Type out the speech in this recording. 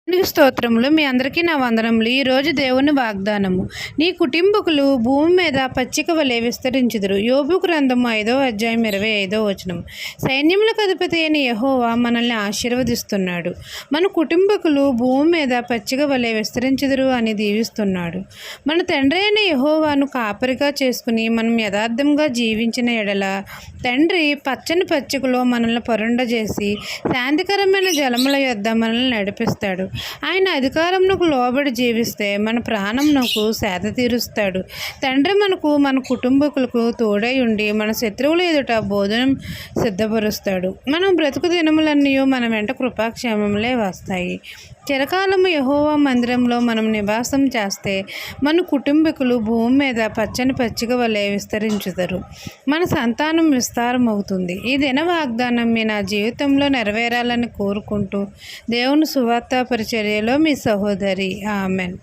దేవునికి స్తోత్రములు. మీ అందరికీ నా వందనములు. ఈరోజు దేవుని వాగ్దానము. నీ కుటుంబకులు భూమి మీద పచ్చిక వలె విస్తరించుదురు. యోబు గ్రంథము 5:25 సైన్యములకు అధిపతి అయిన యెహోవా మనల్ని ఆశీర్వదిస్తున్నాడు. మన కుటుంబకులు భూమి మీద పచ్చిక వలె విస్తరించుదురు అని దీవిస్తున్నాడు. మన తండ్రి అయిన యెహోవాను కాపరిగా చేసుకుని మనం యథార్థంగా జీవించిన ఎడల తండ్రి పచ్చని పచ్చికలో మనల్ని పరుండజేసి శాంతికరమైన జలముల యొద్ద మనల్ని నడిపిస్తాడు. ఆయన అధికారమునకు లోబడి జీవిస్తే మన ప్రాణమునకు సేద తీరుస్తాడు. తండ్రి మన కుటుంబకులకు తోడై ఉండి మన శత్రువుల ఎదుట భోజనం సిద్ధపరుస్తాడు. మనం బ్రతుకు దినములన్నీ మన వెంట కృపాక్షేమములే వస్తాయి. చిరకాలము యెహోవా మందిరంలో మనం నివాసం చేస్తే మన కుటుంబీకులు భూమి మీద పచ్చని పచ్చిక వలె విస్తరించుతారు. మన సంతానం విస్తారమవుతుంది. ఈ దిన వాగ్దానం మీ నా జీవితంలో నెరవేరాలని కోరుకుంటూ దేవుని సువార్త పరిచర్యలో మీ సహోదరి. ఆమెన్.